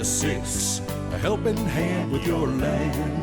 Messick's, a helping hand with your land.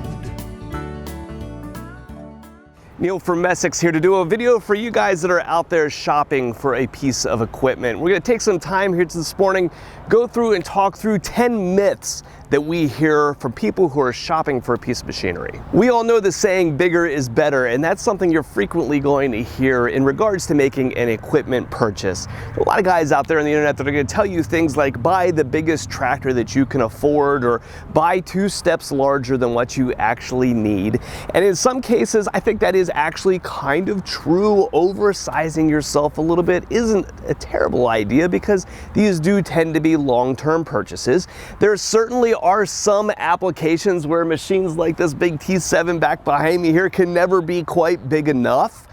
Neil from Messick's here to do a video for you guys that are out there shopping for a piece of equipment. We're going to take some time here this morning, go through and talk through 10 myths that we hear from people who are shopping for a piece of machinery. We all know the saying, bigger is better, and that's something you're frequently going to hear in regards to making an equipment purchase. There are a lot of guys out there on the internet that are going to tell you things like buy the biggest tractor that you can afford, or buy 2 steps larger than what you actually need. And in some cases, I think that is actually kind of true. Oversizing yourself a little bit isn't a terrible idea because these do tend to be long-term purchases. There certainly are some applications where machines like this big T7 back behind me here can never be quite big enough.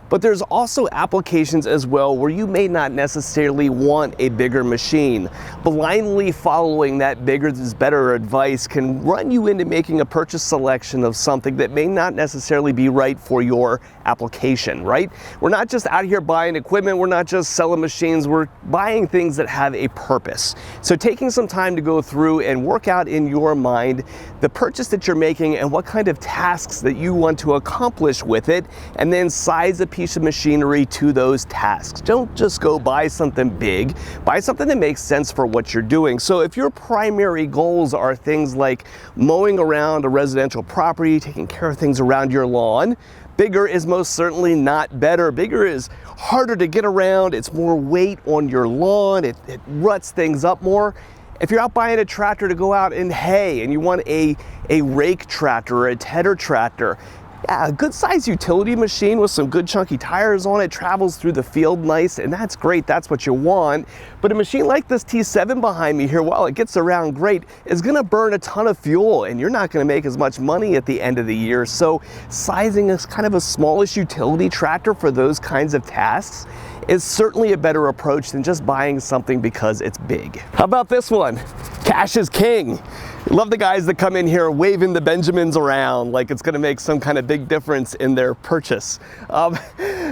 But there's also applications as well where you may not necessarily want a bigger machine. Blindly following that bigger is better advice can run you into making a purchase selection of something that may not necessarily be right for your application, right? We're not just out here buying equipment, we're not just selling machines, we're buying things that have a purpose. So taking some time to go through and work out in your mind the purchase that you're making and what kind of tasks that you want to accomplish with it, and then size a piece of machinery to those tasks. Don't just go buy something big, buy something that makes sense for what you're doing. So if your primary goals are things like mowing around a residential property, taking care of things around your lawn, bigger is most certainly not better. Bigger is harder to get around, it's more weight on your lawn, it ruts things up more. If you're out buying a tractor to go out and hay and you want a rake tractor or a tedder tractor, yeah, a good sized utility machine with some good chunky tires on it travels through the field nice, and that's great, that's what you want. But a machine like this T7 behind me here, while it gets around great, is gonna burn a ton of fuel and you're not gonna make as much money at the end of the year. So sizing is kind of a smallish utility tractor for those kinds of tasks is certainly a better approach than just buying something because it's big. How about this one? Cash is king. Love the guys that come in here waving the Benjamins around like it's gonna make some kind of big difference in their purchase.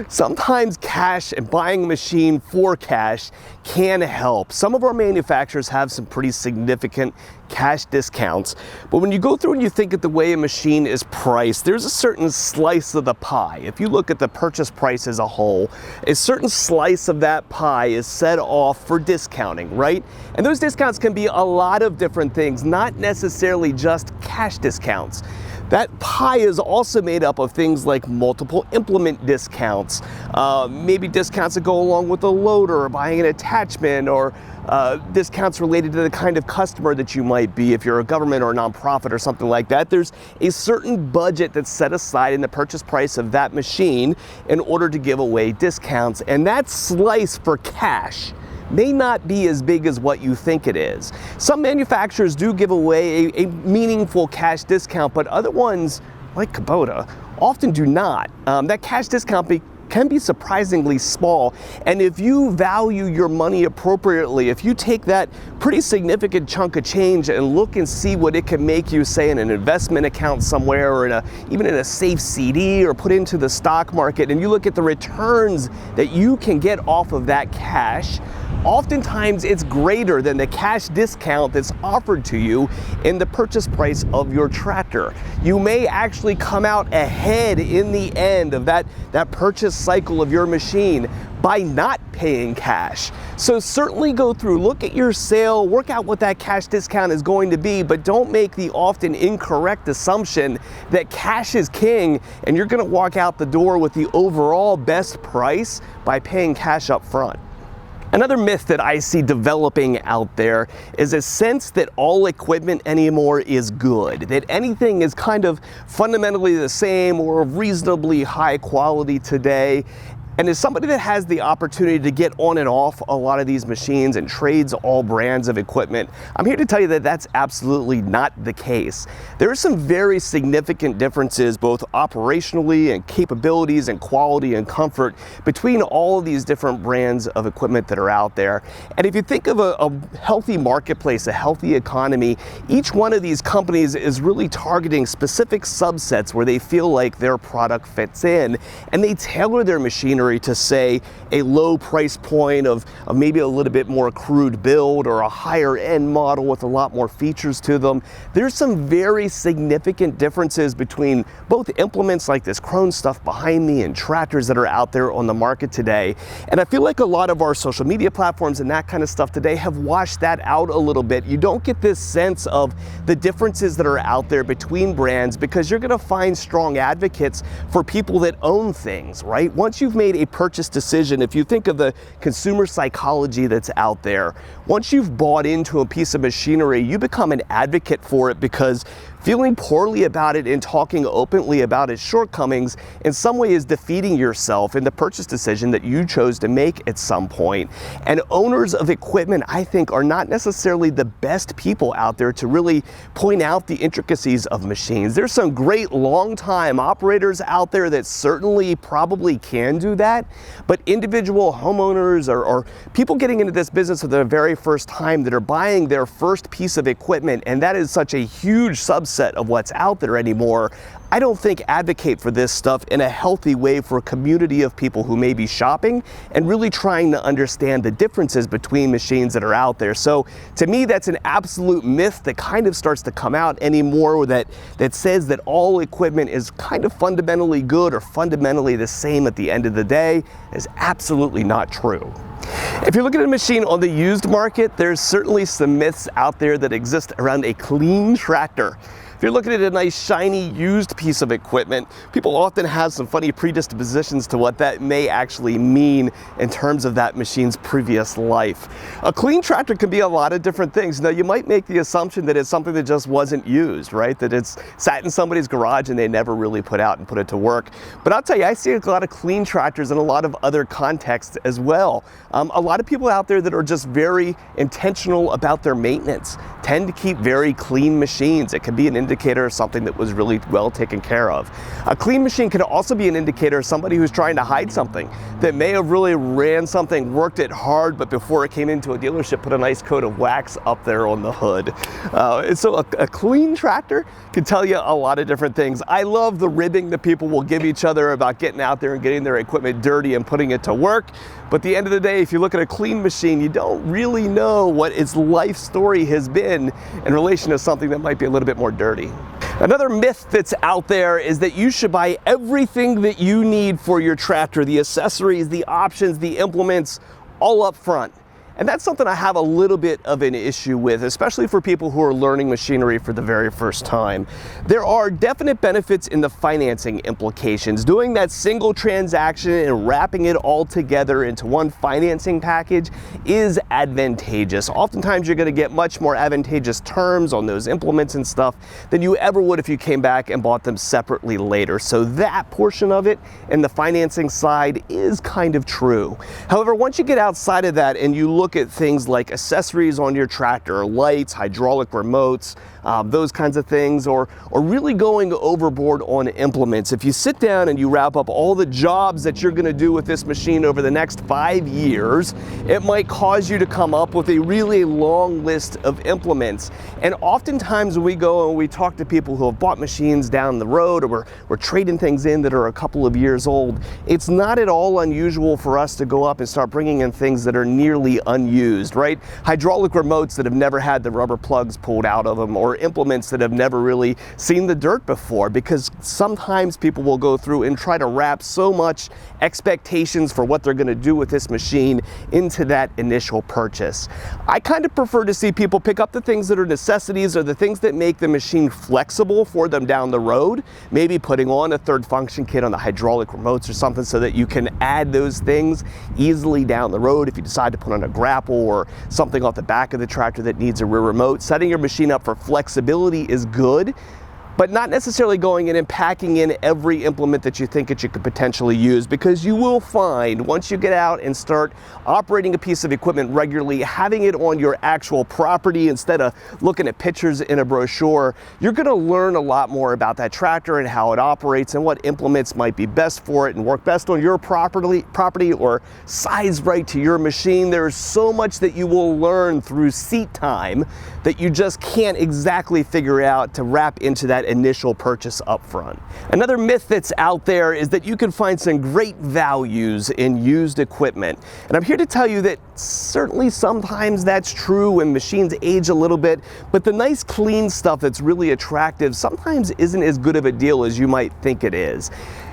Sometimes cash and buying a machine for cash can help. Some of our manufacturers have some pretty significant cash discounts, but when you go through and you think of the way a machine is priced, there's a certain slice of the pie. If you look at the purchase price as a whole, a certain slice of that pie is set off for discounting, right? And those discounts can be a lot of different things, not necessarily just cash discounts. That pie is also made up of things like multiple implement discounts, maybe discounts that go along with a loader or buying an attachment, or discounts related to the kind of customer that you might be if you're a government or a nonprofit or something like that. There's a certain budget that's set aside in the purchase price of that machine in order to give away discounts, and that slice for cash may not be as big as what you think it is. Some manufacturers do give away a meaningful cash discount, but other ones, like Kubota, often do not. That cash discount can be surprisingly small, and if you value your money appropriately, if you take that pretty significant chunk of change and look and see what it can make you, say in an investment account somewhere, or even in a safe CD, or put into the stock market, and you look at the returns that you can get off of that cash, oftentimes it's greater than the cash discount that's offered to you in the purchase price of your tractor. You may actually come out ahead in the end of that purchase cycle of your machine by not paying cash. So certainly go through, look at your sale, work out what that cash discount is going to be, but don't make the often incorrect assumption that cash is king and you're gonna walk out the door with the overall best price by paying cash up front. Another myth that I see developing out there is a sense that all equipment anymore is good, that anything is kind of fundamentally the same or of reasonably high quality today. And as somebody that has the opportunity to get on and off a lot of these machines and trades all brands of equipment, I'm here to tell you that that's absolutely not the case. There are some very significant differences, both operationally and capabilities and quality and comfort, between all of these different brands of equipment that are out there. And if you think of a healthy marketplace, a healthy economy, each one of these companies is really targeting specific subsets where they feel like their product fits in, and they tailor their machinery machinery to, say, a low price point of maybe a little bit more crude build or a higher end model with a lot more features to them, there's some very significant differences between both implements like this Krone stuff behind me and tractors that are out there on the market today. And I feel like a lot of our social media platforms and that kind of stuff today have washed that out a little bit. You don't get this sense of the differences that are out there between brands because you're going to find strong advocates for people that own things, right? Once you've made a purchase decision, if you think of the consumer psychology that's out there, once you've bought into a piece of machinery, you become an advocate for it because feeling poorly about it and talking openly about its shortcomings in some way is defeating yourself in the purchase decision that you chose to make at some point. And owners of equipment, I think, are not necessarily the best people out there to really point out the intricacies of machines. There's some great long-time operators out there that certainly probably can do that, but individual homeowners or people getting into this business for the very first time that are buying their first piece of equipment, and that is such a huge subset of what's out there anymore, I don't think advocate for this stuff in a healthy way for a community of people who may be shopping and really trying to understand the differences between machines that are out there. So to me, that's an absolute myth that kind of starts to come out anymore, that says that all equipment is kind of fundamentally good or fundamentally the same at the end of the day. Is absolutely not true. If you're looking at a machine on the used market, there's certainly some myths out there that exist around a clean tractor. If you're looking at a nice shiny used piece of equipment, people often have some funny predispositions to what that may actually mean in terms of that machine's previous life. A clean tractor can be a lot of different things. Now, you might make the assumption that it's something that just wasn't used, right? That it's sat in somebody's garage and they never really put out and put it to work. But I'll tell you, I see a lot of clean tractors in a lot of other contexts as well. A lot of people out there that are just very intentional about their maintenance tend to keep very clean machines. It can be an indicator of something that was really well taken care of. A clean machine can also be an indicator of somebody who's trying to hide something, that may have really ran something, worked it hard, but before it came into a dealership, put a nice coat of wax up there on the hood. And so a clean tractor can tell you a lot of different things. I love the ribbing that people will give each other about getting out there and getting their equipment dirty and putting it to work. But at the end of the day, if you look at a clean machine, you don't really know what its life story has been in relation to something that might be a little bit more dirty. Another myth that's out there is that you should buy everything that you need for your tractor, the accessories, the options, the implements, all up front. And that's something I have a little bit of an issue with, especially for people who are learning machinery for the very first time. There are definite benefits in the financing implications. Doing that single transaction and wrapping it all together into one financing package is advantageous. Oftentimes you're going to get much more advantageous terms on those implements and stuff than you ever would if you came back and bought them separately later. So that portion of it and the financing side is kind of true. However, once you get outside of that and you look at things like accessories on your tractor, lights, hydraulic remotes, those kinds of things, or really going overboard on implements. If you sit down and you wrap up all the jobs that you're going to do with this machine over the next 5 years, it might cause you to come up with a really long list of implements. And oftentimes when we go and we talk to people who have bought machines down the road, or we're trading things in that are a couple of years old, it's not at all unusual for us to go up and start bringing in things that are nearly unused, right? Hydraulic remotes that have never had the rubber plugs pulled out of them, or implements that have never really seen the dirt before, because sometimes people will go through and try to wrap so much expectations for what they're going to do with this machine into that initial purchase. I kind of prefer to see people pick up the things that are necessities or the things that make the machine flexible for them down the road, maybe putting on a third function kit on the hydraulic remotes or something so that you can add those things easily down the road if you decide to put on a grapple or something off the back of the tractor that needs a rear remote. Setting your machine up for flexibility is good, but not necessarily going in and packing in every implement that you think that you could potentially use, because you will find once you get out and start operating a piece of equipment regularly, having it on your actual property instead of looking at pictures in a brochure, you're going to learn a lot more about that tractor and how it operates and what implements might be best for it and work best on your property or size right to your machine. There's so much that you will learn through seat time that you just can't exactly figure out to wrap into that initial purchase up front. Another myth that's out there is that you can find some great values in used equipment. And I'm here to tell you that certainly sometimes that's true when machines age a little bit, but the nice clean stuff that's really attractive sometimes isn't as good of a deal as you might think it is.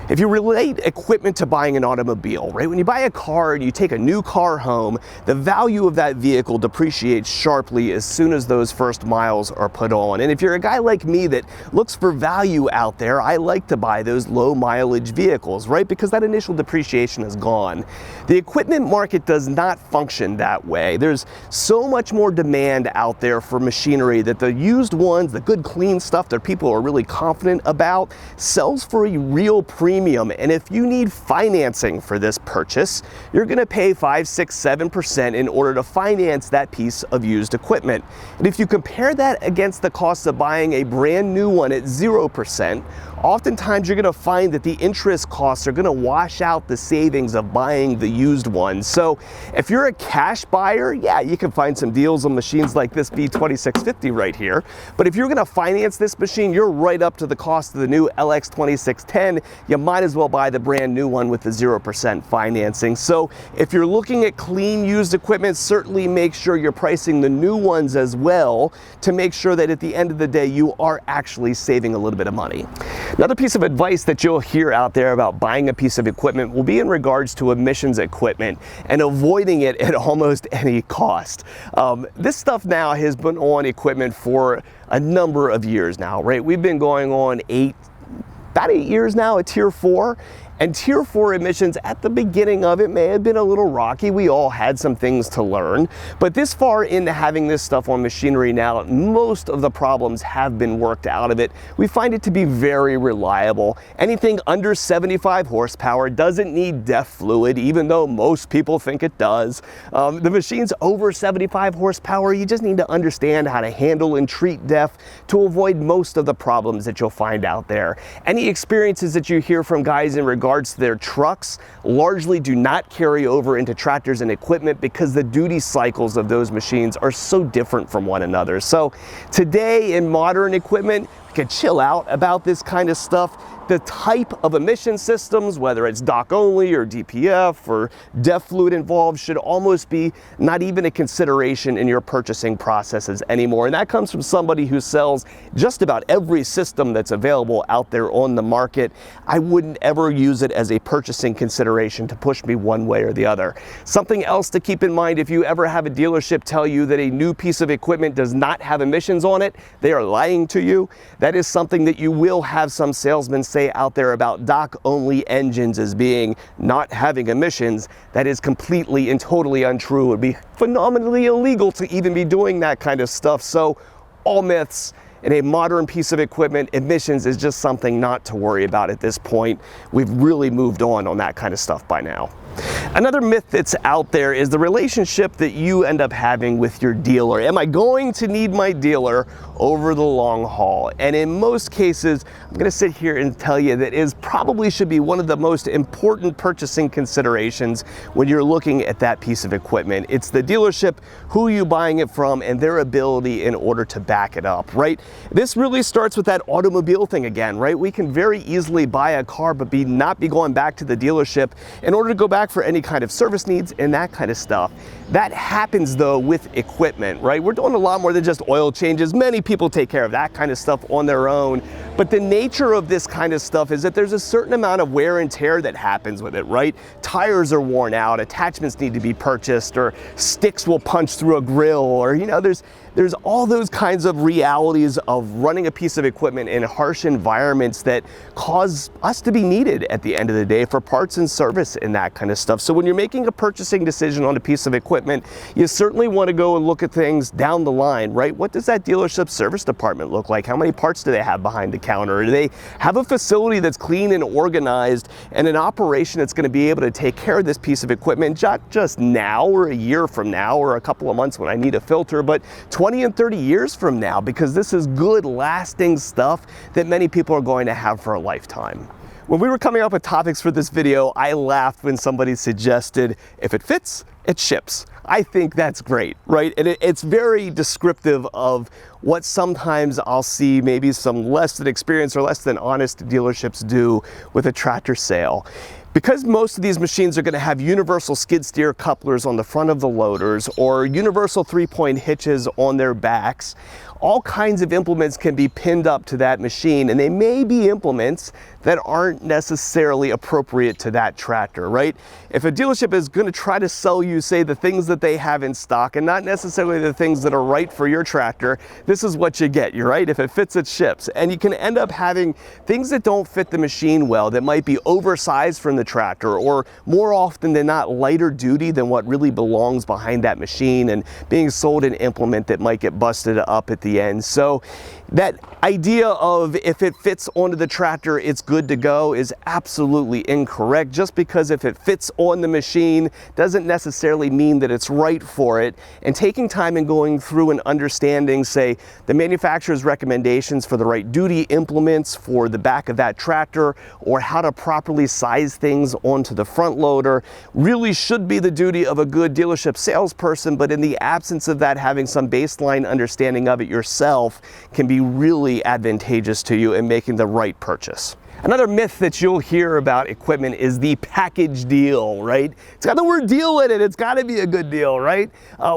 If you relate equipment to buying an automobile, right? When you buy a car and you take a new car home, the value of that vehicle depreciates sharply as soon as those first miles are put on. And if you're a guy like me that looks for value out there, I like to buy those low mileage vehicles, right? Because that initial depreciation is gone. The equipment market does not function that way. There's so much more demand out there for machinery that the used ones, the good clean stuff that people are really confident about, sells for a real premium. And if you need financing for this purchase, you're going to pay 5, 6, 7% in order to finance that piece of used equipment. And if you compare that against the cost of buying a brand new one at 0%, oftentimes you're going to find that the interest costs are going to wash out the savings of buying the used one. So if you're a cash buyer, yeah, you can find some deals on machines like this B2650 right here. But if you're going to finance this machine, you're right up to the cost of the new LX2610. You might as well buy the brand new one with the 0% financing. So if you're looking at clean used equipment, certainly make sure you're pricing the new ones as well to make sure that at the end of the day you are actually saving a little bit of money. Another piece of advice that you'll hear out there about buying a piece of equipment will be in regards to emissions equipment and avoiding it at almost any cost. This stuff now has been on equipment for a number of years now, right? We've been going on about 8 years now at Tier 4. And Tier 4 emissions at the beginning of it may have been a little rocky. We all had some things to learn. But this far into having this stuff on machinery now, most of the problems have been worked out of it. We find it to be very reliable. Anything under 75 horsepower doesn't need DEF fluid, even though most people think it does. The machines over 75 horsepower, you just need to understand how to handle and treat DEF to avoid most of the problems that you'll find out there. Any experiences that you hear from guys in regards to their trucks largely do not carry over into tractors and equipment because the duty cycles of those machines are so different from one another. So today in modern equipment, we can chill out about this kind of stuff. The type of emission systems, whether it's DOC only or DPF or DEF fluid involved, should almost be not even a consideration in your purchasing processes anymore. And that comes from somebody who sells just about every system that's available out there on the market. I wouldn't ever use it as a purchasing consideration to push me one way or the other. Something else to keep in mind, if you ever have a dealership tell you that a new piece of equipment does not have emissions on it, they are lying to you. That is something that you will have some salesmen say out there about DOC only engines as being not having emissions. That is completely and totally untrue. It would be phenomenally illegal to even be doing that kind of stuff. So all myths. In a modern piece of equipment, emissions is just something not to worry about at this point. We've really moved on that kind of stuff by now. Another myth that's out there is the relationship that you end up having with your dealer. Am I going to need my dealer over the long haul? And in most cases, I'm going to sit here and tell you that it probably should be one of the most important purchasing considerations when you're looking at that piece of equipment. It's the dealership, who you're buying it from, and their ability in order to back it up, right? This really starts with that automobile thing again, right? We can very easily buy a car but not be going back to the dealership in order to go back for any kind of service needs and that kind of stuff. That happens though with equipment, right? We're doing a lot more than just oil changes. Many people take care of that kind of stuff on their own. But the nature of this kind of stuff is that there's a certain amount of wear and tear that happens with it, right? Tires are worn out, attachments need to be purchased, or sticks will punch through a grill, or there's all those kinds of realities of running a piece of equipment in harsh environments that cause us to be needed at the end of the day for parts and service and that kind of stuff. So when you're making a purchasing decision on a piece of equipment, you certainly want to go and look at things down the line, right? What does that dealership service department look like? How many parts do they have behind the counter? Do they have a facility that's clean and organized and an operation that's going to be able to take care of this piece of equipment, not just now or a year from now or a couple of months when I need a filter, but 20 and 30 years from now, because this is good, lasting stuff that many people are going to have for a lifetime. When we were coming up with topics for this video, I laughed when somebody suggested, if it fits, it ships. I think that's great, right? And it's very descriptive of what sometimes I'll see maybe some less than experienced or less than honest dealerships do with a tractor sale. Because most of these machines are going to have universal skid steer couplers on the front of the loaders or universal 3-point hitches on their backs, all kinds of implements can be pinned up to that machine, and they may be implements that aren't necessarily appropriate to that tractor, right? If a dealership is going to try to sell you, say, the things that they have in stock and not necessarily the things that are right for your tractor, this is what you get, you're right? If it fits, it ships. And you can end up having things that don't fit the machine well, that might be oversized from the tractor, or more often than not lighter duty than what really belongs behind that machine, and being sold an implement that might get busted up at the end. So that idea of if it fits onto the tractor, it's good to go is absolutely incorrect. Just because if it fits on the machine doesn't necessarily mean that it's right for it. And taking time and going through and understanding, say, the manufacturer's recommendations for the right duty implements for the back of that tractor, or how to properly size things onto the front loader, really should be the duty of a good dealership salesperson. But in the absence of that, having some baseline understanding of it yourself can be really advantageous to you in making the right purchase. Another myth that you'll hear about equipment is the package deal, right? It's got the word deal in it. It's got to be a good deal, right?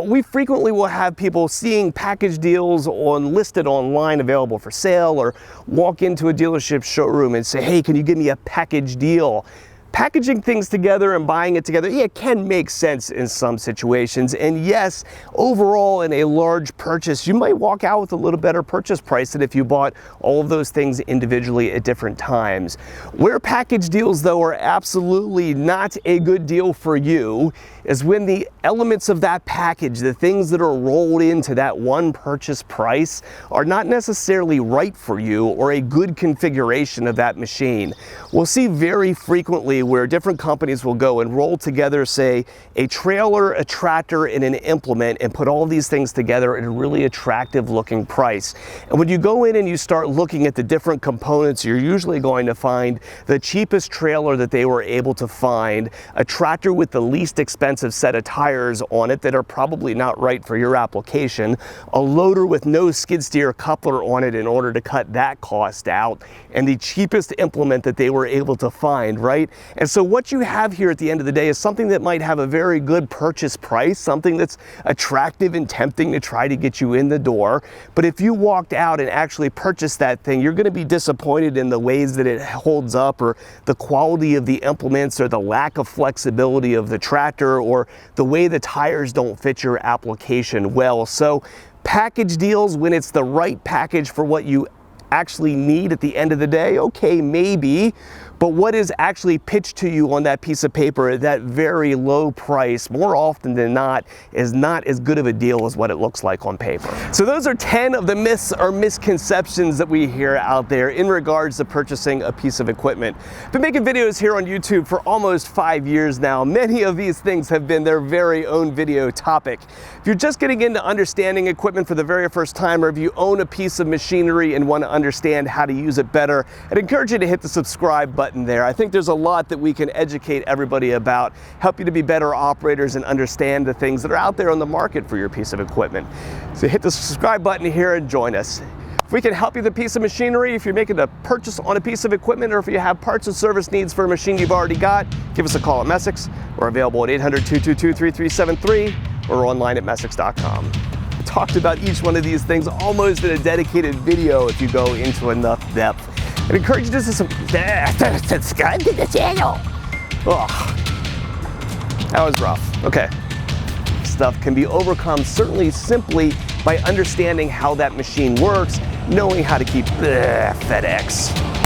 We frequently will have people seeing package deals listed online, available for sale, or walk into a dealership showroom and say, hey, can you give me a package deal? Packaging things together and buying it together, yeah, it can make sense in some situations. And yes, overall in a large purchase, you might walk out with a little better purchase price than if you bought all of those things individually at different times. Where package deals, though, are absolutely not a good deal for you is when the elements of that package, the things that are rolled into that one purchase price, are not necessarily right for you or a good configuration of that machine. We'll see very frequently where different companies will go and roll together, say, a trailer, a tractor, and an implement, and put all these things together at a really attractive looking price. And when you go in and you start looking at the different components, you're usually going to find the cheapest trailer that they were able to find, a tractor with the least expensive set of tires on it that are probably not right for your application, a loader with no skid steer coupler on it in order to cut that cost out, and the cheapest implement that they were able to find, right? And so what you have here at the end of the day is something that might have a very good purchase price, something that's attractive and tempting to try to get you in the door. But if you walked out and actually purchased that thing, you're going to be disappointed in the ways that it holds up, or the quality of the implements, or the lack of flexibility of the tractor, or the way the tires don't fit your application well. So package deals, when it's the right package for what you actually need at the end of the day, okay, maybe. But what is actually pitched to you on that piece of paper at that very low price, more often than not, is not as good of a deal as what it looks like on paper. So those are 10 of the myths or misconceptions that we hear out there in regards to purchasing a piece of equipment. I've been making videos here on YouTube for almost 5 years now. Many of these things have been their very own video topic. If you're just getting into understanding equipment for the very first time, or if you own a piece of machinery and want to understand how to use it better, I'd encourage you to hit the subscribe button there. I think there's a lot that we can educate everybody about, help you to be better operators and understand the things that are out there on the market for your piece of equipment. So hit the subscribe button here and join us. If we can help you with a piece of machinery, if you're making a purchase on a piece of equipment, or if you have parts and service needs for a machine you've already got, give us a call at Messix. We're available at 800-222-3373 or online at Messix.com. We talked about each one of these things almost in a dedicated video if you go into enough depth. I'd encourage you to subscribe to the channel. Ugh. That was rough. Okay. Stuff can be overcome certainly simply by understanding how that machine works, knowing how to keep FedEx.